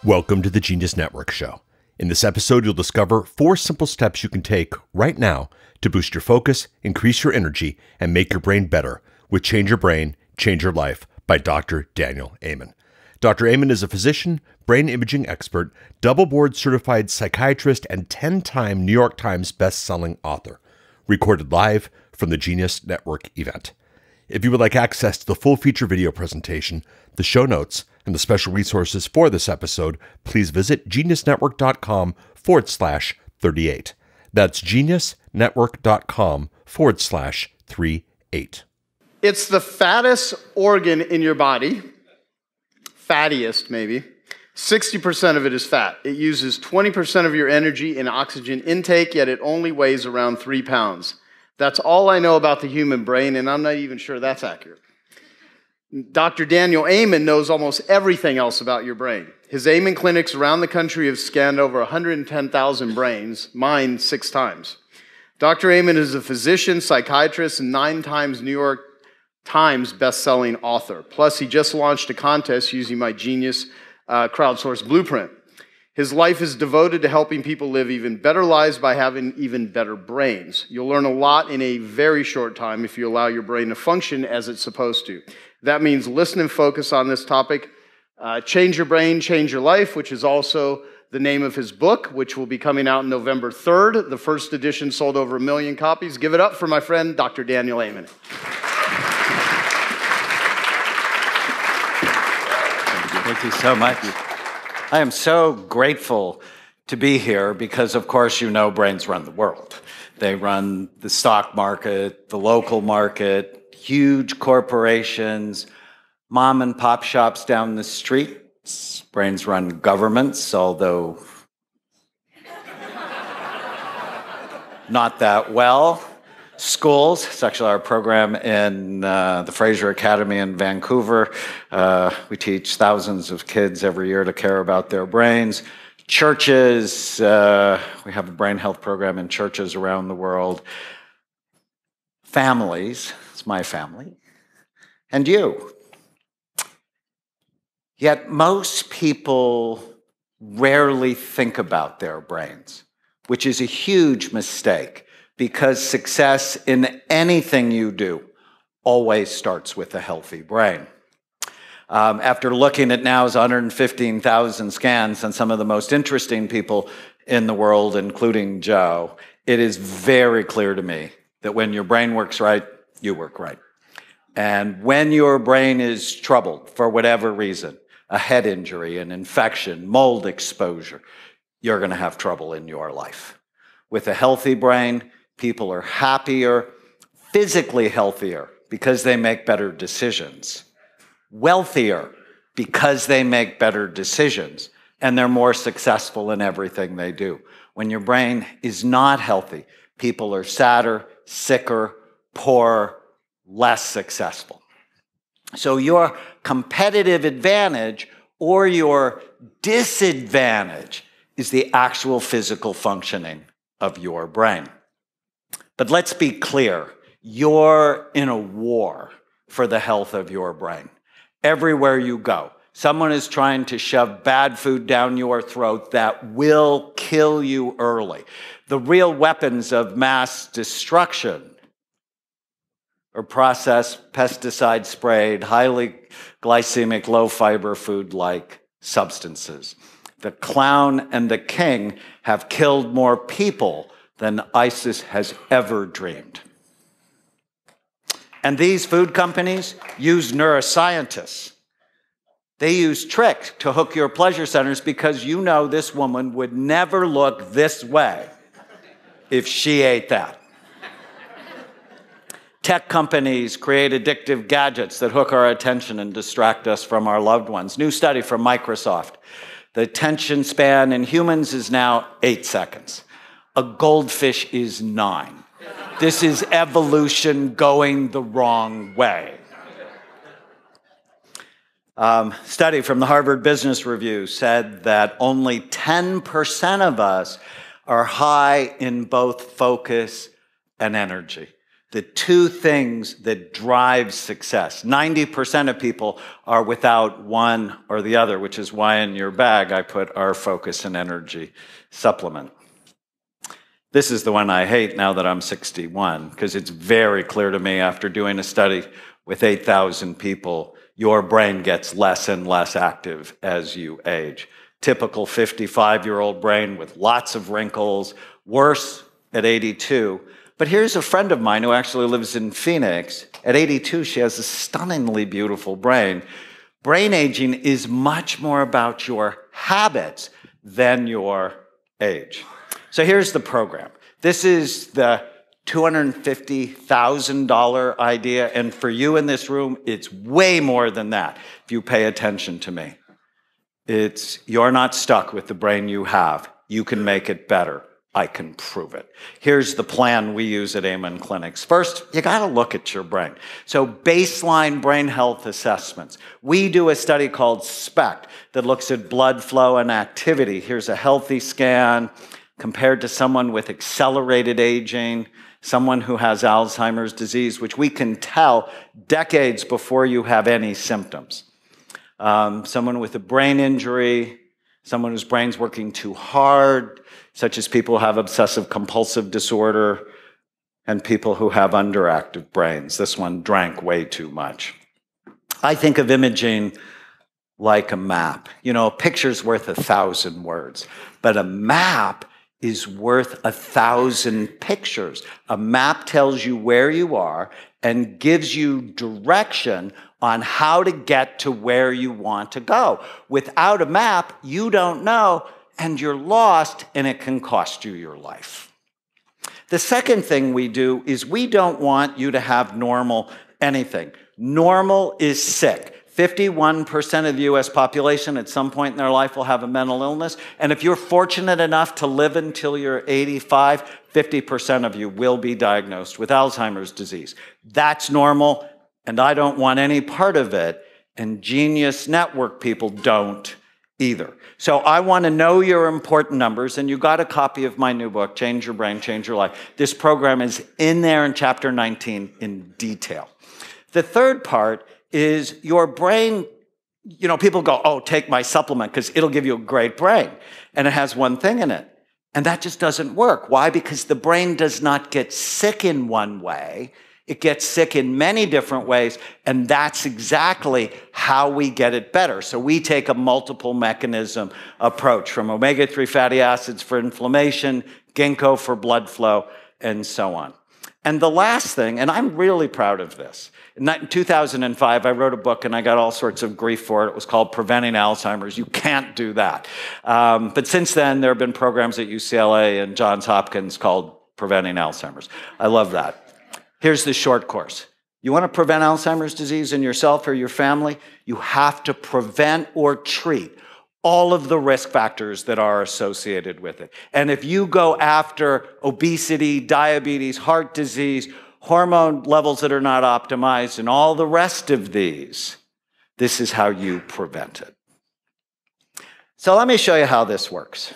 Welcome to the Genius Network Show. In this episode, you'll discover 4 simple steps you can take right now to boost your focus, increase your energy, and make your brain better with Change Your Brain, Change Your Life by Dr. Daniel Amen. Dr. Amen is a physician, brain imaging expert, double board certified psychiatrist, and 10-time New York Times bestselling author. Recorded live from the Genius Network event. If you would like access to the full feature video presentation, the show notes, and the special resources for this episode, please visit geniusnetwork.com/38. That's geniusnetwork.com/38. It's the fattest organ in your body, fattiest maybe. 60% of it is fat. It uses 20% of your energy in oxygen intake, yet it only weighs around 3 pounds. That's all I know about the human brain, and I'm not even sure that's accurate. Dr. Daniel Amen knows almost everything else about your brain. His Amen clinics around the country have scanned over 110,000 brains, mine 6 times. Dr. Amen is a physician, psychiatrist, and 9 times New York Times best-selling author. Plus, he just launched a contest using my Genius crowdsourced blueprint. His life is devoted to helping people live even better lives by having even better brains. You'll learn a lot in a very short time if you allow your brain to function as it's supposed to. That means listen and focus on this topic. Change Your Brain, Change Your Life, which is also the name of his book, which will be coming out November 3rd. The first edition sold over 1 million copies. Give it up for my friend, Dr. Daniel Amen. Thank you so much. I am so grateful to be here because, of course, you know brains run the world. They run the stock market, the local market, huge corporations, mom and pop shops down the street. Brains run governments, although not that well. Schools, it's actually our program in the Fraser Academy in Vancouver. We teach thousands of kids every year to care about their brains. Churches, we have a brain health program in churches around the world. Families, it's my family, and you. Yet most people rarely think about their brains, which is a huge mistake. Because success in anything you do always starts with a healthy brain. After looking at now 115,000 scans on some of the most interesting people in the world, including Joe, it is very clear to me that when your brain works right, you work right. And when your brain is troubled for whatever reason, a head injury, an infection, mold exposure, you're going to have trouble in your life. With a healthy brain, people are happier, physically healthier because they make better decisions, wealthier because they make better decisions, and they're more successful in everything they do. When your brain is not healthy, people are sadder, sicker, poorer, less successful. So your competitive advantage or your disadvantage is the actual physical functioning of your brain. But let's be clear, you're in a war for the health of your brain. Everywhere you go, someone is trying to shove bad food down your throat that will kill you early. The real weapons of mass destruction are processed, pesticide-sprayed, highly glycemic, low-fiber food-like substances. The clown and the king have killed more people than ISIS has ever dreamed. And these food companies use neuroscientists. They use tricks to hook your pleasure centers because you know this woman would never look this way if she ate that. Tech companies create addictive gadgets that hook our attention and distract us from our loved ones. New study from Microsoft. The attention span in humans is now 8 seconds. A goldfish is 9. This is evolution going the wrong way. Study from the Harvard Business Review said that only 10% of us are high in both focus and energy. the two things that drive success. 90% of people are without one or the other, which is why in your bag I put our Focus and Energy supplement. This is the one I hate now that I'm 61, because it's very clear to me after doing a study with 8,000 people, your brain gets less and less active as you age. Typical 55-year-old brain with lots of wrinkles, worse at 82. But here's a friend of mine who actually lives in Phoenix. At 82, she has a stunningly beautiful brain. Brain aging is much more about your habits than your age. So here's the program. This is the $250,000 idea, and for you in this room, it's way more than that if you pay attention to me. You're not stuck with the brain you have. You can make it better. I can prove it. Here's the plan we use at Amen Clinics. First, you got to look at your brain. So baseline brain health assessments. We do a study called SPECT that looks at blood flow and activity. Here's a healthy scan compared to someone with accelerated aging, someone who has Alzheimer's disease, which we can tell decades before you have any symptoms. Someone with a brain injury, someone whose brain's working too hard, such as people who have obsessive compulsive disorder, and people who have underactive brains. This one drank way too much. I think of imaging like a map. You know, a picture's worth 1,000 words, but a map is worth 1,000 pictures. A map tells you where you are and gives you direction on how to get to where you want to go. Without a map, you don't know, and you're lost, and it can cost you your life. The second thing we do is we don't want you to have normal anything. Normal is sick. 51% of the US population at some point in their life will have a mental illness. And if you're fortunate enough to live until you're 85, 50% of you will be diagnosed with Alzheimer's disease. That's normal, and I don't want any part of it. And Genius Network people don't either. So I want to know your important numbers, and you got a copy of my new book, Change Your Brain, Change Your Life. This program is in there in chapter 19 in detail. The third part is your brain. You know, people go, oh, take my supplement because it'll give you a great brain. And it has one thing in it. And that just doesn't work. Why? Because the brain does not get sick in one way. It gets sick in many different ways. And that's exactly how we get it better. So we take a multiple mechanism approach, from omega-3 fatty acids for inflammation, ginkgo for blood flow, and so on. And the last thing, and I'm really proud of this, in 2005, I wrote a book and I got all sorts of grief for it. It was called Preventing Alzheimer's. You can't do that. But since then, there have been programs at UCLA and Johns Hopkins called Preventing Alzheimer's. I love that. Here's the short course. You want to prevent Alzheimer's disease in yourself or your family? You have to prevent or treat all of the risk factors that are associated with it. And if you go after obesity, diabetes, heart disease, hormone levels that are not optimized, and all the rest of these, this is how you prevent it. So let me show you how this works.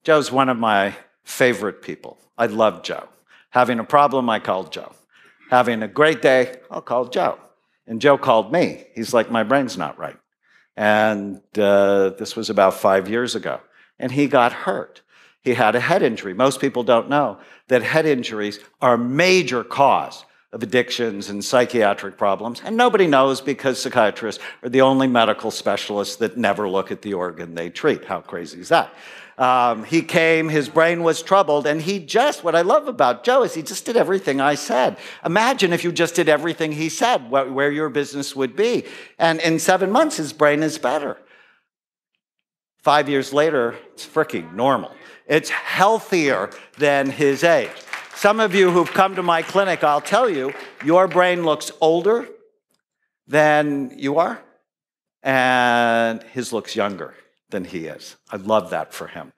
Joe's one of my favorite people. I love Joe. Having a problem, I called Joe. Having a great day, I'll call Joe. And Joe called me. He's like, my brain's not right. And this was about 5 years ago. And he got hurt. He had a head injury. Most people don't know that head injuries are a major cause of addictions and psychiatric problems. And nobody knows because psychiatrists are the only medical specialists that never look at the organ they treat. How crazy is that? He came, his brain was troubled, and what I love about Joe is he just did everything I said. Imagine if you just did everything he said, where your business would be. And in 7 months, his brain is better. 5 years later, it's freaking normal. It's healthier than his age. Some of you who've come to my clinic, I'll tell you, your brain looks older than you are, and his looks younger than he is. I love that for him.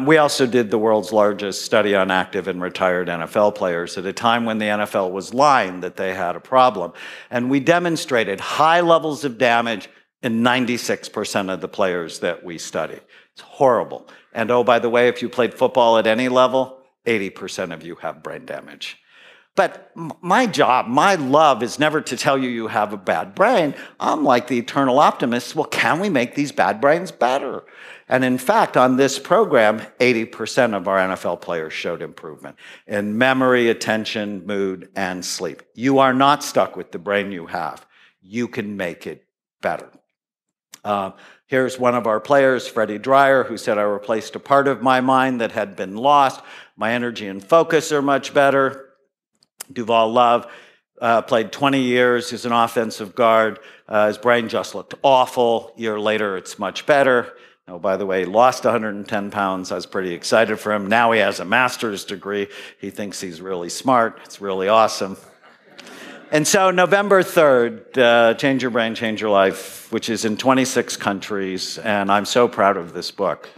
We also did the world's largest study on active and retired NFL players at a time when the NFL was lying that they had a problem. And we demonstrated high levels of damage in 96% of the players that we studied. It's horrible. And oh, by the way, if you played football at any level, 80% of you have brain damage. But my job, my love is never to tell you you have a bad brain. I'm like the eternal optimist. Well, can we make these bad brains better? And in fact, on this program, 80% of our NFL players showed improvement in memory, attention, mood, and sleep. You are not stuck with the brain you have. You can make it better. Here's one of our players, Freddie Dreyer, who said, I replaced a part of my mind that had been lost. My energy and focus are much better. Duval Love played 20 years as an offensive guard. His brain just looked awful. A year later, it's much better. Oh, by the way, he lost 110 pounds. I was pretty excited for him. Now he has a master's degree. He thinks he's really smart. It's really awesome. And so November 3rd, Change Your Brain, Change Your Life, which is in 26 countries. And I'm so proud of this book.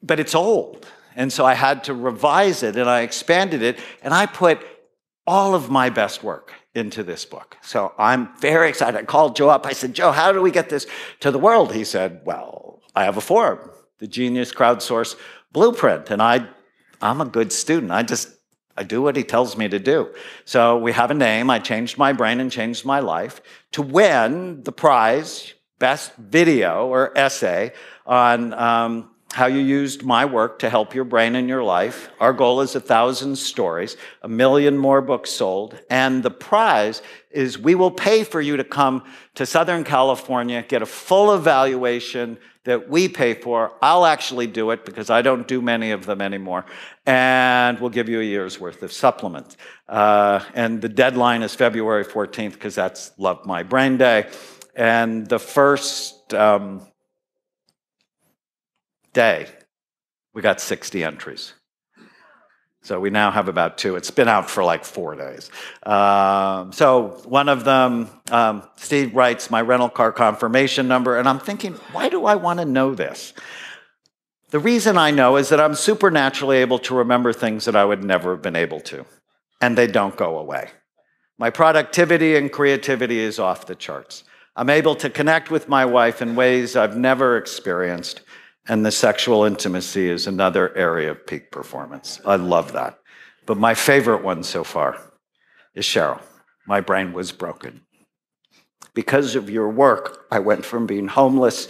But it's old. And so I had to revise it, and I expanded it, and I put all of my best work into this book. So I'm very excited. I called Joe up. I said, Joe, how do we get this to the world? He said, well, I have a form, the Genius Crowdsource Blueprint. And I'm a good student. I do what he tells me to do. So we have a name. I changed my brain and changed my life to win the prize, best video or essay on how you used my work to help your brain in your life. Our goal is 1,000 stories, 1 million more books sold, and the prize is we will pay for you to come to Southern California, get a full evaluation that we pay for. I'll actually do it because I don't do many of them anymore, and we'll give you a year's worth of supplements. And the deadline is February 14th because that's Love My Brain Day. And the first day, we got 60 entries. So we now have about 2. It's been out for like 4 days. So one of them, Steve writes my rental car confirmation number, and I'm thinking, why do I want to know this? The reason I know is that I'm supernaturally able to remember things that I would never have been able to, and they don't go away. My productivity and creativity is off the charts. I'm able to connect with my wife in ways I've never experienced, and the sexual intimacy is another area of peak performance. I love that. But my favorite one so far is Cheryl. My brain was broken. Because of your work, I went from being homeless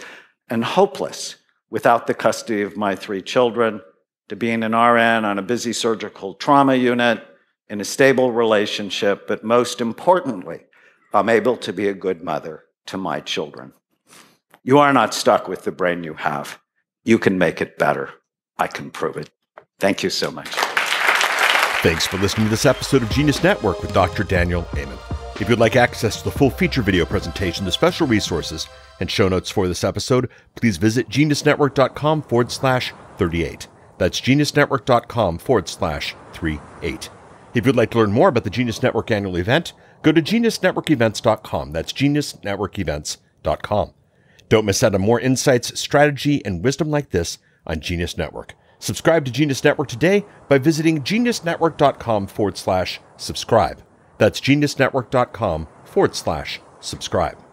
and hopeless without the custody of my 3 children to being an RN on a busy surgical trauma unit in a stable relationship. But most importantly, I'm able to be a good mother to my children. You are not stuck with the brain you have. You can make it better. I can prove it. Thank you so much. Thanks for listening to this episode of Genius Network with Dr. Daniel Amen. If you'd like access to the full feature video presentation, the special resources, and show notes for this episode, please visit geniusnetwork.com/38. That's geniusnetwork.com/38. If you'd like to learn more about the Genius Network annual event, go to geniusnetworkevents.com. That's geniusnetworkevents.com. Don't miss out on more insights, strategy, and wisdom like this on Genius Network. Subscribe to Genius Network today by visiting geniusnetwork.com/subscribe. That's geniusnetwork.com/subscribe.